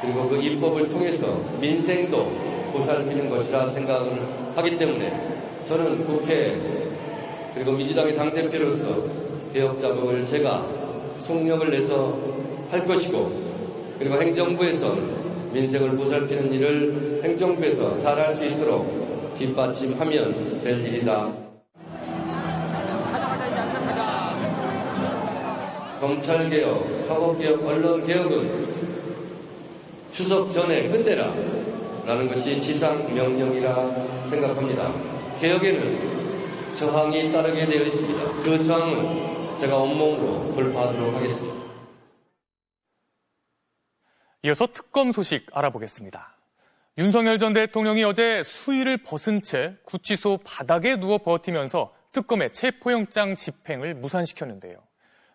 그리고 그 입법을 통해서 민생도 보살피는 것이라 생각을 하기 때문에 저는 국회 그리고 민주당의 당대표로서 개혁 작업을 제가 속력을 내서 할 것이고, 그리고 행정부에서는 민생을 보살피는 일을 행정부에서 잘할 수 있도록 뒷받침하면 될 일이다. 검찰개혁, 사법개혁, 언론개혁은 추석 전에 끝내라 라는 것이 지상명령이라 생각합니다. 개혁에는 저항이 따르게 되어 있습니다. 그 저항은 제가 온몸으로 돌파하도록 하겠습니다. 이어서 특검 소식 알아보겠습니다. 윤석열 전 대통령이 어제 수의를 벗은 채 구치소 바닥에 누워 버티면서 특검의 체포영장 집행을 무산시켰는데요.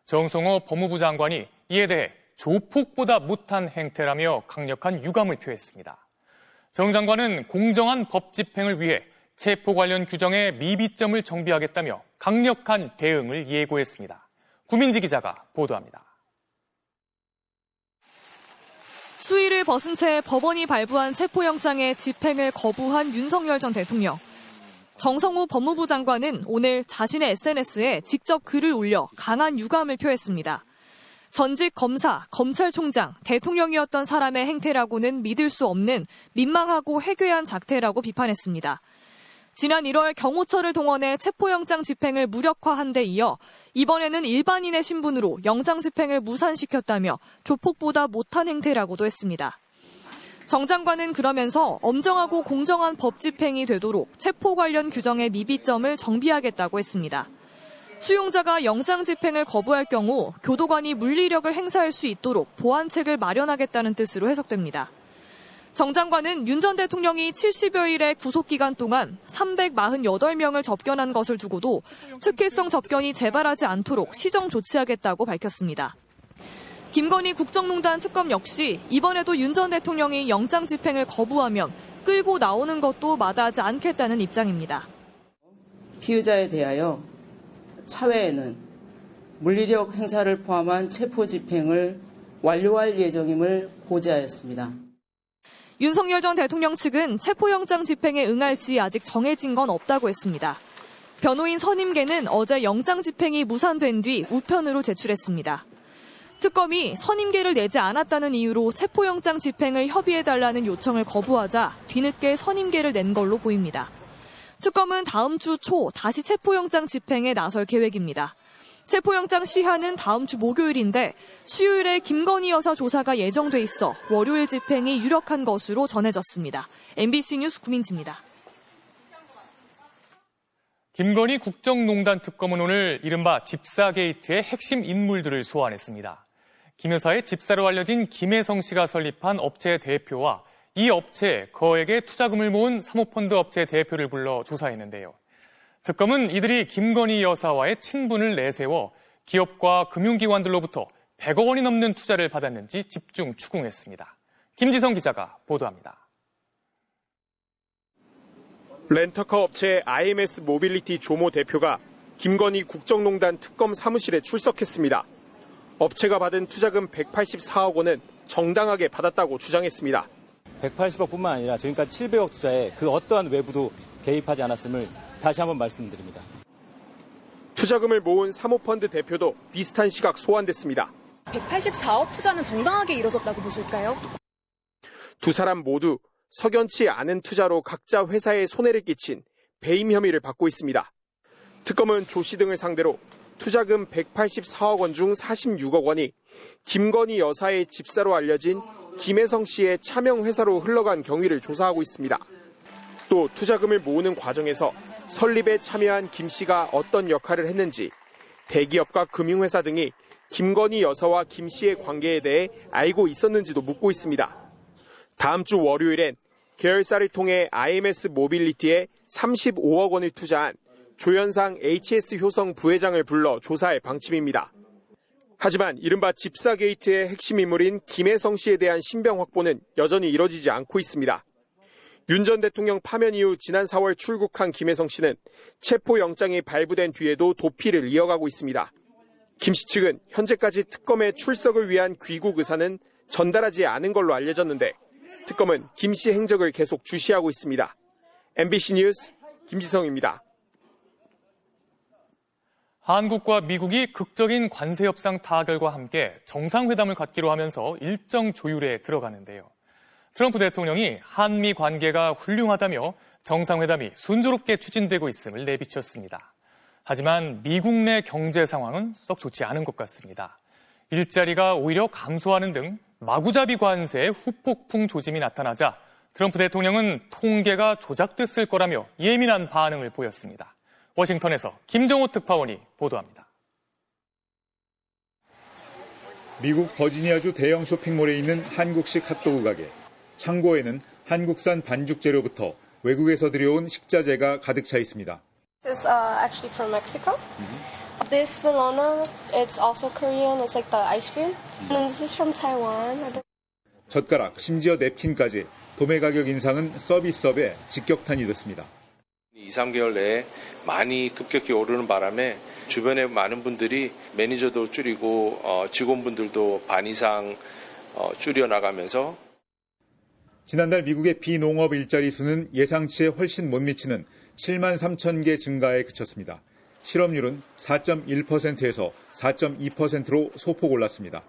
정성호 법무부 장관이 이에 대해 조폭보다 못한 행태라며 강력한 유감을 표했습니다. 정 장관은 공정한 법 집행을 위해 체포 관련 규정의 미비점을 정비하겠다며 강력한 대응을 예고했습니다. 구민지 기자가 보도합니다. 수의를 벗은 채 법원이 발부한 체포영장의 집행을 거부한 윤석열 전 대통령. 정성호 법무부 장관은 오늘 자신의 SNS에 직접 글을 올려 강한 유감을 표했습니다. 전직 검사, 검찰총장, 대통령이었던 사람의 행태라고는 믿을 수 없는 민망하고 해괴한 작태라고 비판했습니다. 지난 1월 경호처를 동원해 체포영장 집행을 무력화한 데 이어 이번에는 일반인의 신분으로 영장 집행을 무산시켰다며 조폭보다 못한 행태라고도 했습니다. 정 장관은 그러면서 엄정하고 공정한 법 집행이 되도록 체포 관련 규정의 미비점을 정비하겠다고 했습니다. 수용자가 영장 집행을 거부할 경우 교도관이 물리력을 행사할 수 있도록 보완책을 마련하겠다는 뜻으로 해석됩니다. 정 장관은 윤 전 대통령이 70여일의 구속기간 동안 348명을 접견한 것을 두고도 특혜성 접견이 재발하지 않도록 시정 조치하겠다고 밝혔습니다. 김건희 국정농단 특검 역시 이번에도 윤 전 대통령이 영장 집행을 거부하면 끌고 나오는 것도 마다하지 않겠다는 입장입니다. 피의자에 대하여 차후에는 물리력 행사를 포함한 체포 집행을 완료할 예정임을 고지하였습니다. 윤석열 전 대통령 측은 체포영장 집행에 응할지 아직 정해진 건 없다고 했습니다. 변호인 선임계는 어제 영장 집행이 무산된 뒤 우편으로 제출했습니다. 특검이 선임계를 내지 않았다는 이유로 체포영장 집행을 협의해달라는 요청을 거부하자 뒤늦게 선임계를 낸 걸로 보입니다. 특검은 다음 주 초 다시 체포영장 집행에 나설 계획입니다. 체포영장 시한은 다음 주 목요일인데 수요일에 김건희 여사 조사가 예정돼 있어 월요일 집행이 유력한 것으로 전해졌습니다. MBC 뉴스 구민지입니다. 김건희 국정농단 특검은 오늘 이른바 집사 게이트의 핵심 인물들을 소환했습니다. 김 여사의 집사로 알려진 김혜성 씨가 설립한 업체 대표와 이 업체에 거액의 투자금을 모은 사모펀드 업체 대표를 불러 조사했는데요. 특검은 이들이 김건희 여사와의 친분을 내세워 기업과 금융기관들로부터 100억 원이 넘는 투자를 받았는지 집중 추궁했습니다. 김지성 기자가 보도합니다. 렌터카 업체 IMS 모빌리티 조모 대표가 김건희 국정농단 특검 사무실에 출석했습니다. 업체가 받은 투자금 184억 원은 정당하게 받았다고 주장했습니다. 180억뿐만 아니라 지금까지 700억 투자에 그 어떠한 외부도 개입하지 않았음을 다시 한번 말씀드립니다. 투자금을 모은 사모펀드 대표도 비슷한 시각 소환됐습니다. 184억 투자는 정당하게 이뤄졌다고 보실까요? 두 사람 모두 석연치 않은 투자로 각자 회사에 손해를 끼친 배임 혐의를 받고 있습니다. 특검은 조 씨 등을 상대로 투자금 184억 원 중 46억 원이 김건희 여사의 집사로 알려진 김혜성 씨의 차명 회사로 흘러간 경위를 조사하고 있습니다. 또 투자금을 모으는 과정에서 설립에 참여한 김 씨가 어떤 역할을 했는지, 대기업과 금융회사 등이 김건희 여사와 김 씨의 관계에 대해 알고 있었는지도 묻고 있습니다. 다음 주 월요일엔 계열사를 통해 IMS 모빌리티에 35억 원을 투자한 조현상 HS 효성 부회장을 불러 조사할 방침입니다. 하지만 이른바 집사 게이트의 핵심 인물인 김혜성 씨에 대한 신병 확보는 여전히 이뤄지지 않고 있습니다. 윤 전 대통령 파면 이후 지난 4월 출국한 김혜성 씨는 체포영장이 발부된 뒤에도 도피를 이어가고 있습니다. 김 씨 측은 현재까지 특검의 출석을 위한 귀국 의사는 전달하지 않은 걸로 알려졌는데 특검은 김 씨 행적을 계속 주시하고 있습니다. MBC 뉴스 김지성입니다. 한국과 미국이 극적인 관세 협상 타결과 함께 정상회담을 갖기로 하면서 일정 조율에 들어가는데요. 트럼프 대통령이 한미 관계가 훌륭하다며 정상회담이 순조롭게 추진되고 있음을 내비쳤습니다. 하지만 미국 내 경제 상황은 썩 좋지 않은 것 같습니다. 일자리가 오히려 감소하는 등 마구잡이 관세의 후폭풍 조짐이 나타나자 트럼프 대통령은 통계가 조작됐을 거라며 예민한 반응을 보였습니다. 워싱턴에서 김정호 특파원이 보도합니다. 미국 버지니아주 대형 쇼핑몰에 있는 한국식 핫도그 가게. 창고에는 한국산 반죽 재료부터 외국에서 들여온 식자재가 가득 차 있습니다. This is actually from Mexico. This bologna, it's also Korean. It's like the ice cream. And this is from Taiwan. 젓가락, 심지어 냅킨까지 도매 가격 인상은 서비스업에 직격탄이 됐습니다. 2, 3개월 내에 많이 급격히 오르는 바람에 주변에 많은 분들이 매니저도 줄이고 직원분들도 반 이상 줄여나가면서 지난달 미국의 비농업 일자리 수는 예상치에 훨씬 못 미치는 7만 3천 개 증가에 그쳤습니다. 실업률은 4.1%에서 4.2%로 소폭 올랐습니다.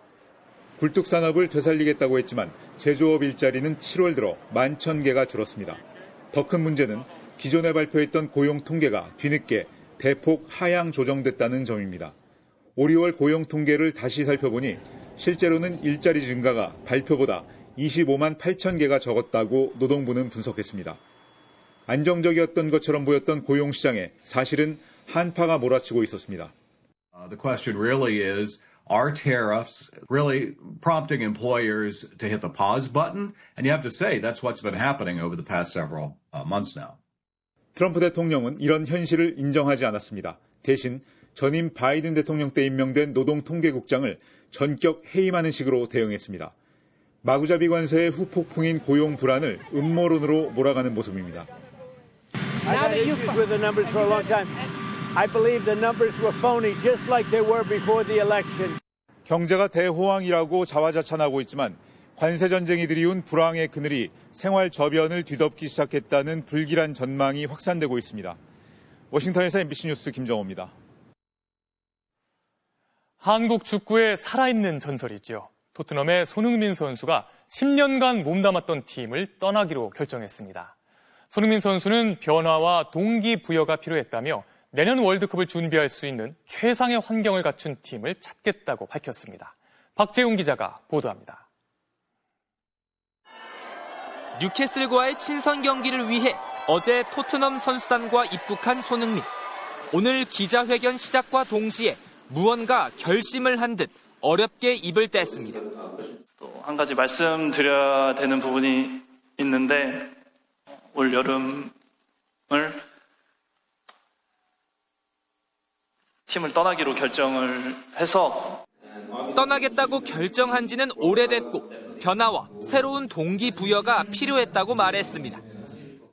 굴뚝산업을 되살리겠다고 했지만 제조업 일자리는 7월 들어 11,000개가 줄었습니다. 더 큰 문제는 기존에 발표했던 고용 통계가 뒤늦게 대폭 하향 조정됐다는 점입니다. 올 2월 고용 통계를 다시 살펴보니 실제로는 일자리 증가가 발표보다 25만 8천 개가 적었다고 노동부는 분석했습니다. 안정적이었던 것처럼 보였던 고용시장에 사실은 한파가 몰아치고 있었습니다. The question really is, are tariffs really prompting employers to hit the pause button? And you have to say that's what's been happening over the past several months now. 트럼프 대통령은 이런 현실을 인정하지 않았습니다. 대신 전임 바이든 대통령 때 임명된 노동통계국장을 전격 해임하는 식으로 대응했습니다. 마구잡이 관세의 후폭풍인 고용 불안을 음모론으로 몰아가는 모습입니다. I've had issues with the numbers for a long time. I believe the numbers were phony, just like they were before the election. 경제가 대호황이라고 자화자찬하고 있지만 관세 전쟁이 들이운 불황의 그늘이 생활 저변을 뒤덮기 시작했다는 불길한 전망이 확산되고 있습니다. 워싱턴에서 MBC 뉴스 김정호입니다. 한국 축구의 살아있는 전설이죠. 토트넘의 손흥민 선수가 10년간 몸담았던 팀을 떠나기로 결정했습니다. 손흥민 선수는 변화와 동기부여가 필요했다며 내년 월드컵을 준비할 수 있는 최상의 환경을 갖춘 팀을 찾겠다고 밝혔습니다. 박재훈 기자가 보도합니다. 뉴캐슬과의 친선 경기를 위해 어제 토트넘 선수단과 입국한 손흥민. 오늘 기자회견 시작과 동시에 무언가 결심을 한 듯 어렵게 입을 뗐습니다. 또 한 가지 말씀드려야 되는 부분이 있는데 올 여름을 팀을 떠나기로 결정을 해서 떠나겠다고 결정한 지는 오래됐고 변화와 새로운 동기부여가 필요했다고 말했습니다.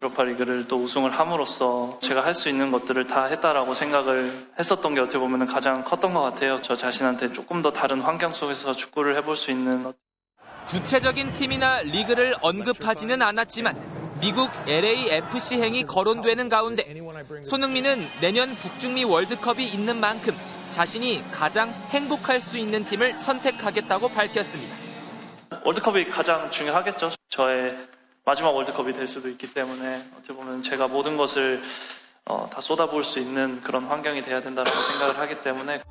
유로파리그를 또 우승을 함으로써 제가 할 수 있는 것들을 다 했다라고 생각을 했었던 게 어떻게 보면 가장 컸던 것 같아요. 저 자신한테 조금 더 다른 환경 속에서 축구를 해볼 수 있는. 구체적인 팀이나 리그를 언급하지는 않았지만 미국 LAFC행이 거론되는 가운데 손흥민은 내년 북중미 월드컵이 있는 만큼 자신이 가장 행복할 수 있는 팀을 선택하겠다고 밝혔습니다. 월드컵이 가장 중요하겠죠. 저의 마지막 월드컵이 될 수도 있기 때문에 어떻게 보면 제가 모든 것을 다 쏟아부을 수 있는 그런 환경이 돼야 된다고 생각을 하기 때문에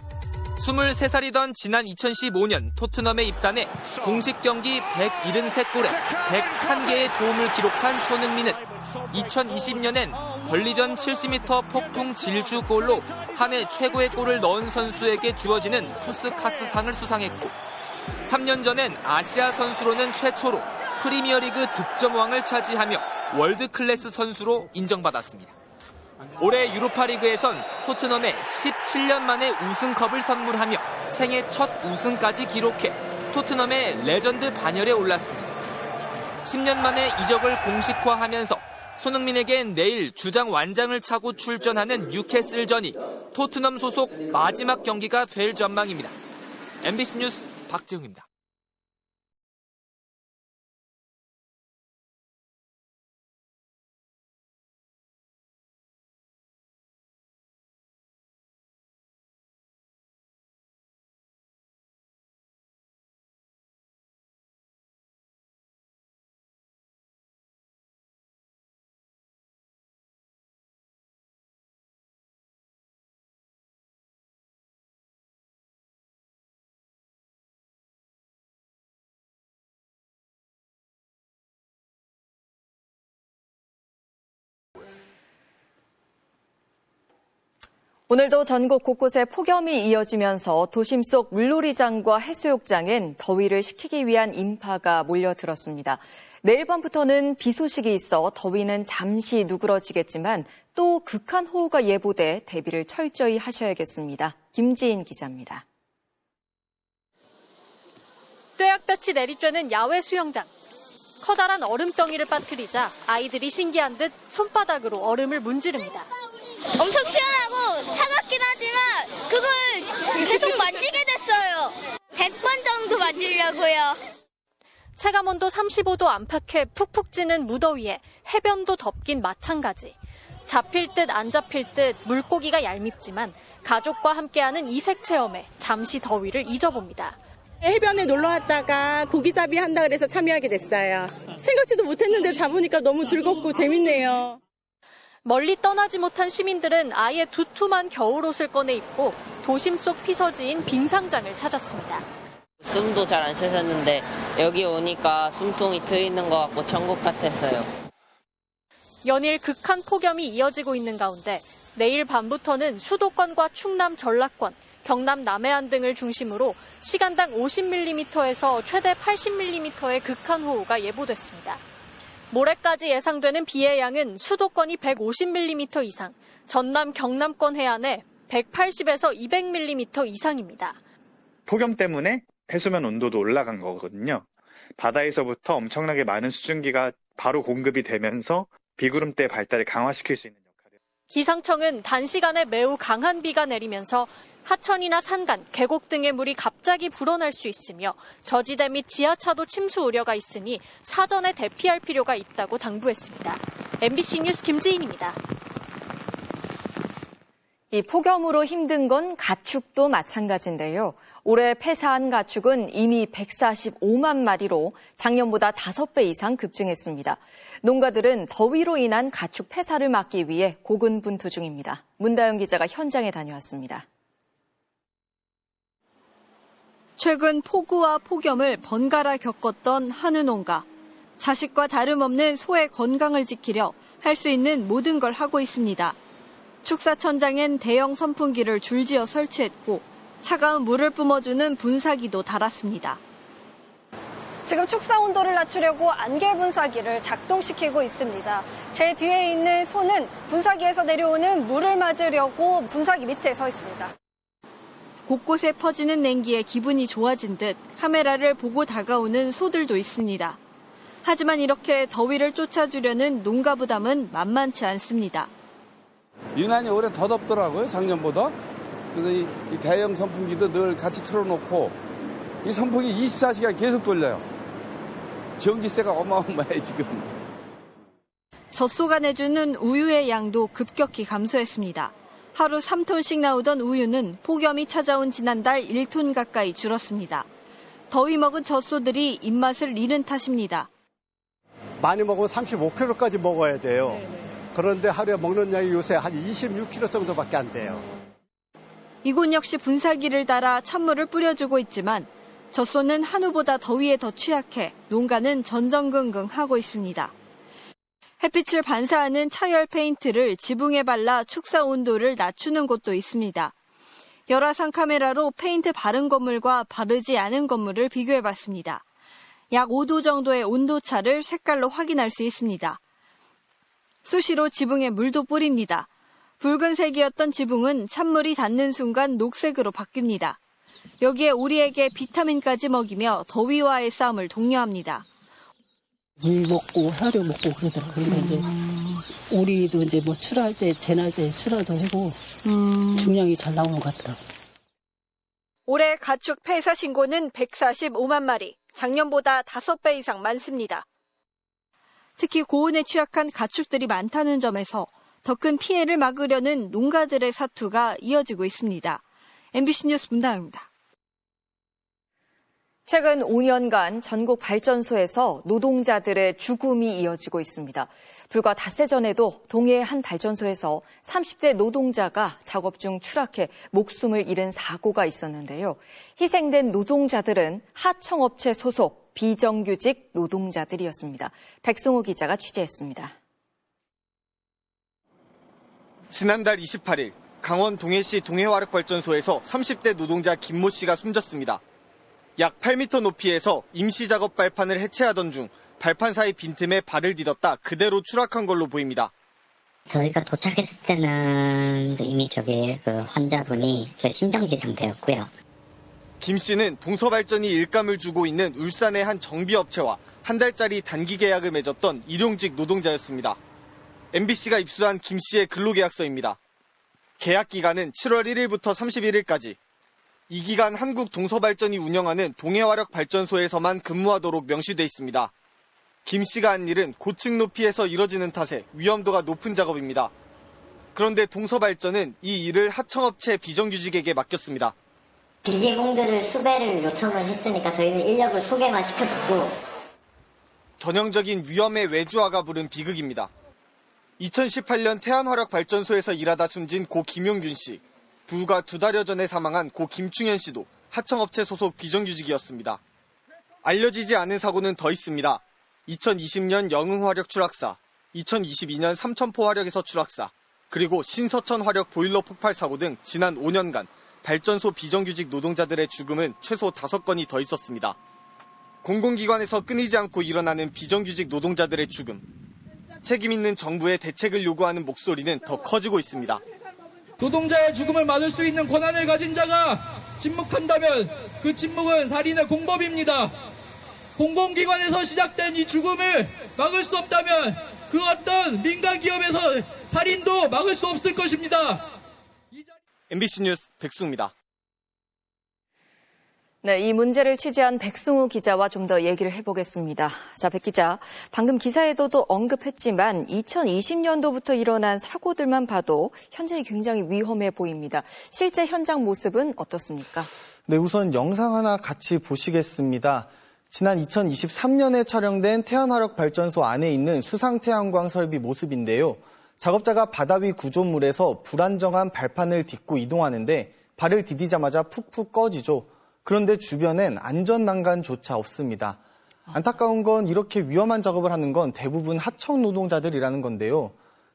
23살이던 지난 2015년 토트넘에 입단해 공식 경기 173골에 101개의 도움을 기록한 손흥민은 2020년엔 벌리전 70m 폭풍 질주골로 한 해 최고의 골을 넣은 선수에게 주어지는 푸스카스상을 수상했고 3년 전엔 아시아 선수로는 최초로 프리미어리그 득점왕을 차지하며 월드클래스 선수로 인정받았습니다. 올해 유로파리그에선 토트넘에 17년 만에 우승컵을 선물하며 생애 첫 우승까지 기록해 토트넘의 레전드 반열에 올랐습니다. 10년 만에 이적을 공식화하면서 손흥민에겐 내일 주장 완장을 차고 출전하는 뉴캐슬전이 토트넘 소속 마지막 경기가 될 전망입니다. MBC 뉴스 박재웅입니다. 오늘도 전국 곳곳에 폭염이 이어지면서 도심 속 물놀이장과 해수욕장엔 더위를 식히기 위한 인파가 몰려들었습니다. 내일 밤부터는 비 소식이 있어 더위는 잠시 누그러지겠지만 또 극한호우가 예보돼 대비를 철저히 하셔야겠습니다. 김지인 기자입니다. 뙤약볕이 내리쬐는 야외 수영장. 커다란 얼음덩이를 빠뜨리자 아이들이 신기한 듯 손바닥으로 얼음을 문지릅니다. 엄청 시원하고 차갑긴 하지만 그걸 계속 만지게 됐어요. 100번 정도 만지려고요. 체감온도 35도 안팎의 푹푹 찌는 무더위에 해변도 덥긴 마찬가지. 잡힐 듯 안 잡힐 듯 물고기가 얄밉지만 가족과 함께하는 이색 체험에 잠시 더위를 잊어봅니다. 해변에 놀러 왔다가 고기잡이 한다 그래서 참여하게 됐어요. 생각지도 못했는데 잡으니까 너무 즐겁고 재밌네요. 멀리 떠나지 못한 시민들은 아예 두툼한 겨울옷을 꺼내 입고 도심 속 피서지인 빙상장을 찾았습니다. 숨도 잘 안 쉬셨는데 여기 오니까 숨통이 트이는 것 같고 천국 같았어요. 연일 극한 폭염이 이어지고 있는 가운데 내일 밤부터는 수도권과 충남 전라권, 경남 남해안 등을 중심으로 시간당 50mm에서 최대 80mm의 극한호우가 예보됐습니다. 모레까지 예상되는 비의 양은 수도권이 150mm 이상, 전남 경남권 해안에 180에서 200mm 이상입니다. 폭염 때문에 해수면 온도도 올라간 거거든요. 바다에서부터 엄청나게 많은 수증기가 바로 공급이 되면서 비구름대 발달을 강화시킬 수 있는 역할이에요. 기상청은 단시간에 매우 강한 비가 내리면서 하천이나 산간, 계곡 등의 물이 갑자기 불어날 수 있으며 저지대 및 지하차도 침수 우려가 있으니 사전에 대피할 필요가 있다고 당부했습니다. MBC 뉴스 김지인입니다. 이 폭염으로 힘든 건 가축도 마찬가지인데요. 올해 폐사한 가축은 이미 145만 마리로 작년보다 5배 이상 급증했습니다. 농가들은 더위로 인한 가축 폐사를 막기 위해 고군분투 중입니다. 문다영 기자가 현장에 다녀왔습니다. 최근 폭우와 폭염을 번갈아 겪었던 한우 농가. 자식과 다름없는 소의 건강을 지키려 할 수 있는 모든 걸 하고 있습니다. 축사천장엔 대형 선풍기를 줄지어 설치했고 차가운 물을 뿜어주는 분사기도 달았습니다. 지금 축사 온도를 낮추려고 안개 분사기를 작동시키고 있습니다. 제 뒤에 있는 소는 분사기에서 내려오는 물을 맞으려고 분사기 밑에 서 있습니다. 곳곳에 퍼지는 냉기에 기분이 좋아진 듯 카메라를 보고 다가오는 소들도 있습니다. 하지만 이렇게 더위를 쫓아주려는 농가 부담은 만만치 않습니다. 유난히 올해 더 덥더라고요, 작년보다. 그래서 이 대형 선풍기도 늘 같이 틀어놓고 이 선풍기 24시간 계속 돌려요. 전기세가 어마어마해 지금. 젖소가 내주는 우유의 양도 급격히 감소했습니다. 하루 3톤씩 나오던 우유는 폭염이 찾아온 지난달 1톤 가까이 줄었습니다. 더위 먹은 젖소들이 입맛을 잃은 탓입니다. 많이 먹으면 35kg까지 먹어야 돼요. 그런데 하루에 먹는 양이 요새 한 26kg 정도밖에 안 돼요. 이곳 역시 분사기를 달아 찬물을 뿌려주고 있지만 젖소는 한우보다 더위에 더 취약해 농가는 전전긍긍하고 있습니다. 햇빛을 반사하는 차열 페인트를 지붕에 발라 축사 온도를 낮추는 곳도 있습니다. 열화상 카메라로 페인트 바른 건물과 바르지 않은 건물을 비교해봤습니다. 약 5도 정도의 온도차를 색깔로 확인할 수 있습니다. 수시로 지붕에 물도 뿌립니다. 붉은색이었던 지붕은 찬물이 닿는 순간 녹색으로 바뀝니다. 여기에 오리에게 비타민까지 먹이며 더위와의 싸움을 독려합니다. 물 먹고 사료 먹고 그러더라고요. 근데 이제 오리도 이제 뭐 출하할 때 재날 때 출하도 하고 중량이 잘 나오는 것 같더라고요. 올해 가축 폐사 신고는 145만 마리, 작년보다 5배 이상 많습니다. 특히 고온에 취약한 가축들이 많다는 점에서 더 큰 피해를 막으려는 농가들의 사투가 이어지고 있습니다. MBC 뉴스 문다영입니다. 최근 5년간 전국 발전소에서 노동자들의 죽음이 이어지고 있습니다. 불과 닷새 전에도 동해의 한 발전소에서 30대 노동자가 작업 중 추락해 목숨을 잃은 사고가 있었는데요. 희생된 노동자들은 하청업체 소속 비정규직 노동자들이었습니다. 백승호 기자가 취재했습니다. 지난달 28일 강원 동해시 동해화력발전소에서 30대 노동자 김모 씨가 숨졌습니다. 약 8m 높이에서 임시작업 발판을 해체하던 중 발판 사이 빈틈에 발을 디뎠다 그대로 추락한 걸로 보입니다. 저희가 도착했을 때는 이미 환자분이 심정지 상태였고요. 김 씨는 동서발전이 일감을 주고 있는 울산의 한 정비업체와 한 달짜리 단기 계약을 맺었던 일용직 노동자였습니다. MBC가 입수한 김 씨의 근로계약서입니다. 계약 기간은 7월 1일부터 31일까지. 이 기간 한국 동서발전이 운영하는 동해화력발전소에서만 근무하도록 명시돼 있습니다. 김 씨가 한 일은 고층 높이에서 이뤄지는 탓에 위험도가 높은 작업입니다. 그런데 동서발전은 이 일을 하청업체 비정규직에게 맡겼습니다. 비계공들을 수배를 요청을 했으니까 저희는 인력을 소개만 시켜줬고. 전형적인 위험의 외주화가 부른 비극입니다. 2018년 태안화력발전소에서 일하다 숨진 고 김용균 씨, 불과 2달여 전에 사망한 고 김충현 씨도 하청업체 소속 비정규직이었습니다. 알려지지 않은 사고는 더 있습니다. 2020년 영흥화력 추락사, 2022년 삼천포화력에서 추락사, 그리고 신서천화력 보일러 폭발 사고 등 지난 5년간 발전소 비정규직 노동자들의 죽음은 최소 5건이 더 있었습니다. 공공기관에서 끊이지 않고 일어나는 비정규직 노동자들의 죽음. 책임 있는 정부의 대책을 요구하는 목소리는 더 커지고 있습니다. 노동자의 죽음을 막을 수 있는 권한을 가진 자가 침묵한다면 그 침묵은 살인의 공범입니다. 공공기관에서 시작된 이 죽음을 막을 수 없다면 그 어떤 민간기업에서 살인도 막을 수 없을 것입니다. MBC 뉴스 백승우입니다. 네, 이 문제를 취재한 백승우 기자와 좀 더 얘기를 해보겠습니다. 자, 백 기자, 방금 기사에도 언급했지만 2020년도부터 일어난 사고들만 봐도 현장이 굉장히 위험해 보입니다. 실제 현장 모습은 어떻습니까? 네, 우선 영상 하나 같이 보시겠습니다. 지난 2023년에 촬영된 태안화력발전소 안에 있는 수상태양광 설비 모습인데요. 작업자가 바다 위 구조물에서 불안정한 발판을 딛고 이동하는데 발을 디디자마자 푹푹 꺼지죠. 그런데 주변엔 안전난간조차 없습니다. 안타까운 건 이렇게 위험한 작업을 하는 건 대부분 하청 노동자들이라는 건데요.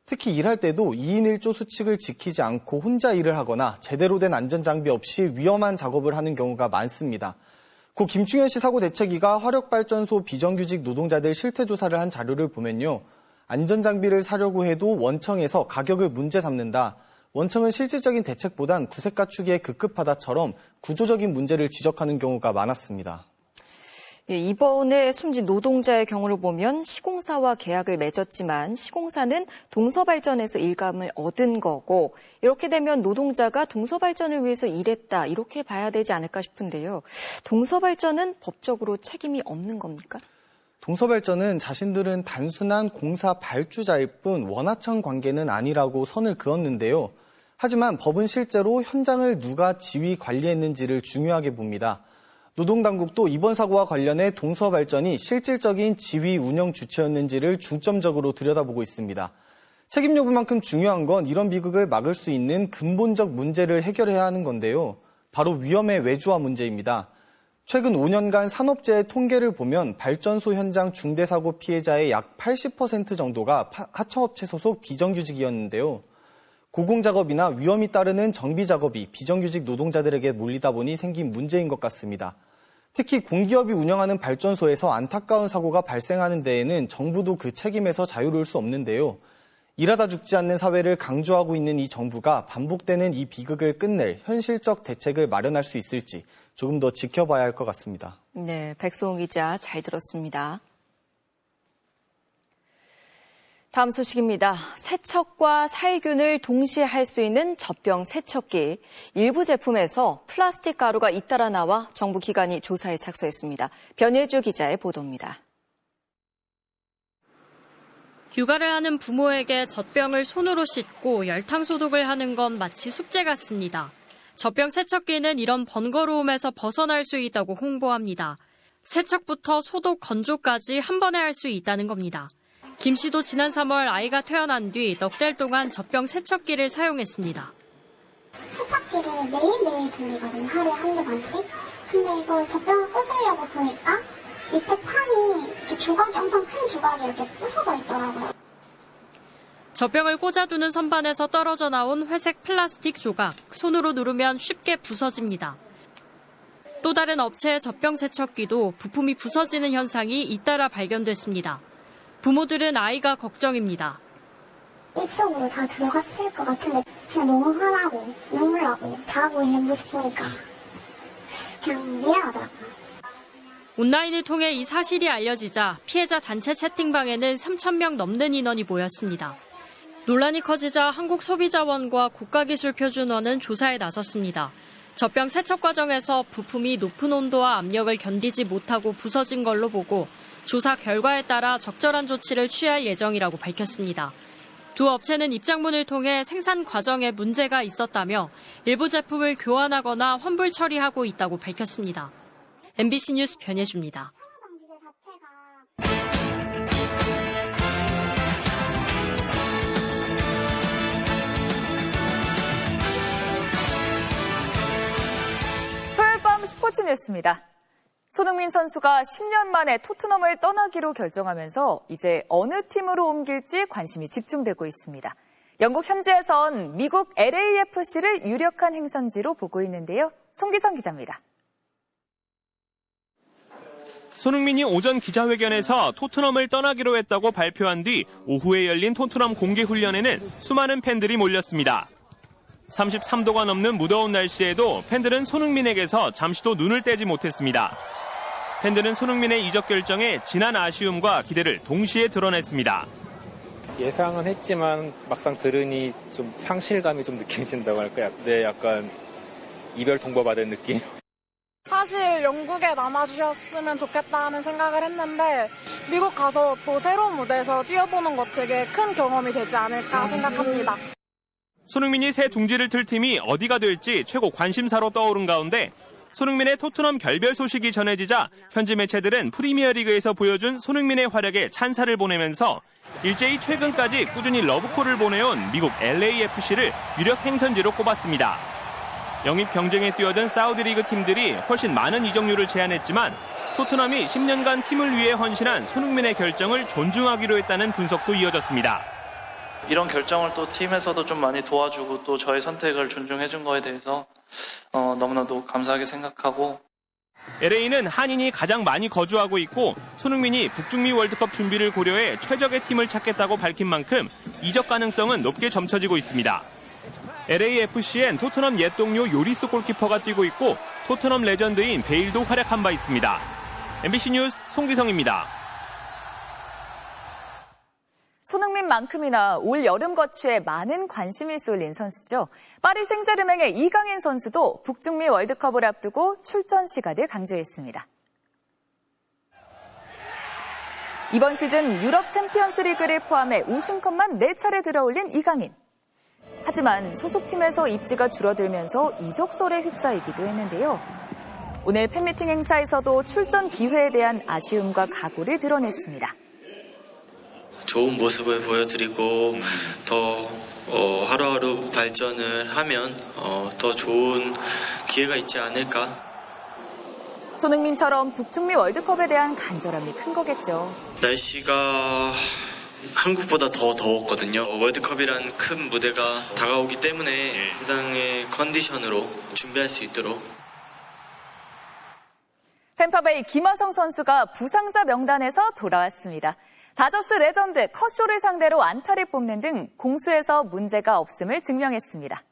특히 일할 때도 2인 1조 수칙을 지키지 않고 혼자 일을 하거나 제대로 된 안전장비 없이 위험한 작업을 하는 경우가 많습니다. 고 김충현 씨 사고 대책위가 화력발전소 비정규직 노동자들 실태조사를 한 자료를 보면요. 안전장비를 사려고 해도 원청에서 가격을 문제 삼는다. 원청은 실질적인 대책보단 구색 갖추기에 급급하다처럼 구조적인 문제를 지적하는 경우가 많았습니다. 예, 이번에 숨진 노동자의 경우를 보면 시공사와 계약을 맺었지만 시공사는 동서발전에서 일감을 얻은 거고 이렇게 되면 노동자가 동서발전을 위해서 일했다 이렇게 봐야 되지 않을까 싶은데요. 동서발전은 법적으로 책임이 없는 겁니까? 동서발전은 자신들은 단순한 공사 발주자일 뿐 원하청 관계는 아니라고 선을 그었는데요. 하지만 법은 실제로 현장을 누가 지휘 관리했는지를 중요하게 봅니다. 노동당국도 이번 사고와 관련해 동서발전이 실질적인 지휘 운영 주체였는지를 중점적으로 들여다보고 있습니다. 책임 여부만큼 중요한 건 이런 비극을 막을 수 있는 근본적 문제를 해결해야 하는 건데요. 바로 위험의 외주화 문제입니다. 최근 5년간 산업재해 통계를 보면 발전소 현장 중대사고 피해자의 약 80% 정도가 하청업체 소속 비정규직이었는데요. 고공작업이나 위험이 따르는 정비작업이 비정규직 노동자들에게 몰리다 보니 생긴 문제인 것 같습니다. 특히 공기업이 운영하는 발전소에서 안타까운 사고가 발생하는 데에는 정부도 그 책임에서 자유로울 수 없는데요. 일하다 죽지 않는 사회를 강조하고 있는 이 정부가 반복되는 이 비극을 끝낼 현실적 대책을 마련할 수 있을지 조금 더 지켜봐야 할 것 같습니다. 네, 백승우 기자 잘 들었습니다. 다음 소식입니다. 세척과 살균을 동시에 할 수 있는 젖병 세척기. 일부 제품에서 플라스틱 가루가 잇따라 나와 정부 기관이 조사에 착수했습니다. 변예주 기자의 보도입니다. 육아를 하는 부모에게 젖병을 손으로 씻고 열탕 소독을 하는 건 마치 숙제 같습니다. 젖병 세척기는 이런 번거로움에서 벗어날 수 있다고 홍보합니다. 세척부터 소독, 건조까지 한 번에 할 수 있다는 겁니다. 김 씨도 지난 3월 아이가 태어난 뒤 넉 달 동안 젖병 세척기를 사용했습니다. 세척기를 매일매일 돌리거든요. 하루에 한두 번씩. 근데 이걸 젖병을 꽂으려고 보니까 밑에 판이 이렇게 조각이 엄청 큰 조각이 이렇게 부서져 있더라고요. 젖병을 꽂아두는 선반에서 떨어져 나온 회색 플라스틱 조각, 손으로 누르면 쉽게 부서집니다. 또 다른 업체의 젖병 세척기도 부품이 부서지는 현상이 잇따라 발견됐습니다. 부모들은 아이가 걱정입니다. 입속으로 다 들어갔을 것 같은데 진짜 너무 화나고 눈물 나고 자고 있는 모습 보니까 그냥 미안하더라고요. 온라인을 통해 이 사실이 알려지자 피해자 단체 채팅방에는 3,000명 넘는 인원이 모였습니다. 논란이 커지자 한국소비자원과 국가기술표준원은 조사에 나섰습니다. 젖병 세척 과정에서 부품이 높은 온도와 압력을 견디지 못하고 부서진 걸로 보고 조사 결과에 따라 적절한 조치를 취할 예정이라고 밝혔습니다. 두 업체는 입장문을 통해 생산 과정에 문제가 있었다며 일부 제품을 교환하거나 환불 처리하고 있다고 밝혔습니다. MBC 뉴스 변예주입니다. 토요일 밤 스포츠 뉴스입니다. 손흥민 선수가 10년 만에 토트넘을 떠나기로 결정하면서 이제 어느 팀으로 옮길지 관심이 집중되고 있습니다. 영국 현지에선 미국 LAFC를 유력한 행선지로 보고 있는데요. 송기성 기자입니다. 손흥민이 오전 기자회견에서 토트넘을 떠나기로 했다고 발표한 뒤 오후에 열린 토트넘 공개훈련에는 수많은 팬들이 몰렸습니다. 33도가 넘는 무더운 날씨에도 팬들은 손흥민에게서 잠시도 눈을 떼지 못했습니다. 팬들은 손흥민의 이적 결정에 지난 아쉬움과 기대를 동시에 드러냈습니다. 예상은 했지만 막상 들으니 좀 상실감이 좀 느껴진다고 할까요? 네, 약간 이별 통보 받은 느낌. 사실 영국에 남아주셨으면 좋겠다는 생각을 했는데 미국 가서 또 새로운 무대에서 뛰어보는 것 되게 큰 경험이 되지 않을까 생각합니다. 손흥민이 새 둥지를 틀 팀이 어디가 될지 최고 관심사로 떠오른 가운데 손흥민의 토트넘 결별 소식이 전해지자 현지 매체들은 프리미어리그에서 보여준 손흥민의 활약에 찬사를 보내면서 일제히 최근까지 꾸준히 러브콜을 보내온 미국 LAFC를 유력 행선지로 꼽았습니다. 영입 경쟁에 뛰어든 사우디리그 팀들이 훨씬 많은 이적료를 제안했지만 토트넘이 10년간 팀을 위해 헌신한 손흥민의 결정을 존중하기로 했다는 분석도 이어졌습니다. 이런 결정을 또 팀에서도 좀 많이 도와주고 또 저의 선택을 존중해준 거에 대해서 너무나도 감사하게 생각하고 LA는 한인이 가장 많이 거주하고 있고 손흥민이 북중미 월드컵 준비를 고려해 최적의 팀을 찾겠다고 밝힌 만큼 이적 가능성은 높게 점쳐지고 있습니다. LAFC엔 토트넘 옛 동료 요리스 골키퍼가 뛰고 있고 토트넘 레전드인 베일도 활약한 바 있습니다. MBC 뉴스 송기성입니다. 손흥민만큼이나 올 여름 거취에 많은 관심이 쏠린 선수죠. 파리 생제르맹의 이강인 선수도 북중미 월드컵을 앞두고 출전 시간을 강조했습니다. 이번 시즌 유럽 챔피언스 리그를 포함해 우승컵만 4차례 들어올린 이강인. 하지만 소속팀에서 입지가 줄어들면서 이적설에 휩싸이기도 했는데요. 오늘 팬미팅 행사에서도 출전 기회에 대한 아쉬움과 각오를 드러냈습니다. 좋은 모습을 보여드리고 더 하루하루 발전을 하면 더 좋은 기회가 있지 않을까. 손흥민처럼 북중미 월드컵에 대한 간절함이 큰 거겠죠. 날씨가 한국보다 더 더웠거든요. 월드컵이란 큰 무대가 다가오기 때문에 해당의 컨디션으로 준비할 수 있도록. 템파베이 김하성 선수가 부상자 명단에서 돌아왔습니다. 다저스 레전드 커쇼를 상대로 안타를 뽑는 등 공수에서 문제가 없음을 증명했습니다.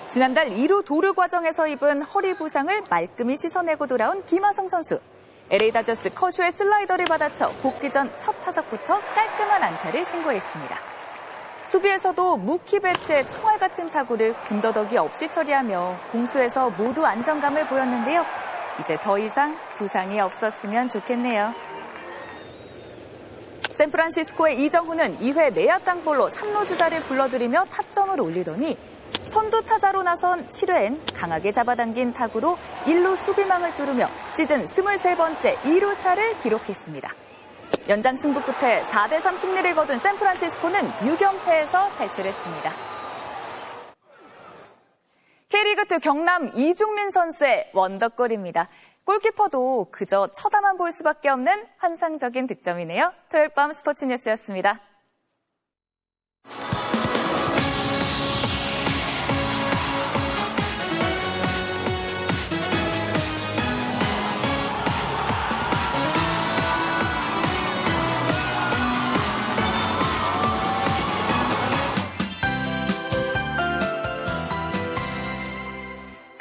지난달 2루 도루 과정에서 입은 허리 부상을 말끔히 씻어내고 돌아온 김하성 선수. LA 다저스 커쇼의 슬라이더를 받아쳐 복귀 전 첫 타석부터 깔끔한 안타를 신고했습니다. 수비에서도 무키 배츠의 총알 같은 타구를 군더더기 없이 처리하며 공수에서 모두 안정감을 보였는데요. 이제 더 이상 부상이 없었으면 좋겠네요. 샌프란시스코의 이정후는 2회 내야 땅볼로 3루 주자를 불러들이며 타점을 올리더니 선두 타자로 나선 7회엔 강하게 잡아당긴 타구로 1루 수비망을 뚫으며 시즌 23번째 2루타를 기록했습니다. 연장 승부 끝에 4대3 승리를 거둔 샌프란시스코는 6연패에서 탈출했습니다. K리그2 경남 이중민 선수의 원더골입니다. 골키퍼도 그저 쳐다만 볼 수밖에 없는 환상적인 득점이네요. 토요일 밤 스포츠 뉴스였습니다.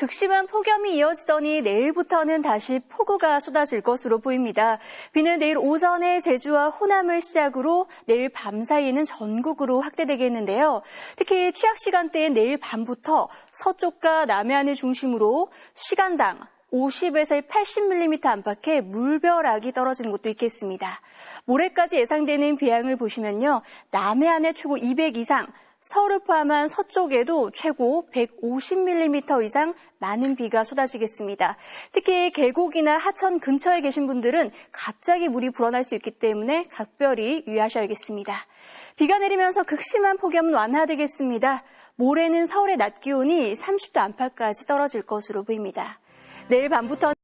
극심한 폭염이 이어지더니 내일부터는 다시 폭우가 쏟아질 것으로 보입니다. 비는 내일 오전에 제주와 호남을 시작으로 내일 밤 사이에는 전국으로 확대되겠는데요. 특히 취약 시간대인 내일 밤부터 서쪽과 남해안을 중심으로 시간당 50에서 80mm 안팎의 물벼락이 떨어지는 곳도 있겠습니다. 모레까지 예상되는 비양을 보시면요. 남해안에 최고 200 이상, 서울을 포함한 서쪽에도 최고 150mm 이상 많은 비가 쏟아지겠습니다. 특히 계곡이나 하천 근처에 계신 분들은 갑자기 물이 불어날 수 있기 때문에 각별히 유의하셔야겠습니다. 비가 내리면서 극심한 폭염은 완화되겠습니다. 모레는 서울의 낮 기온이 30도 안팎까지 떨어질 것으로 보입니다. 내일 밤부터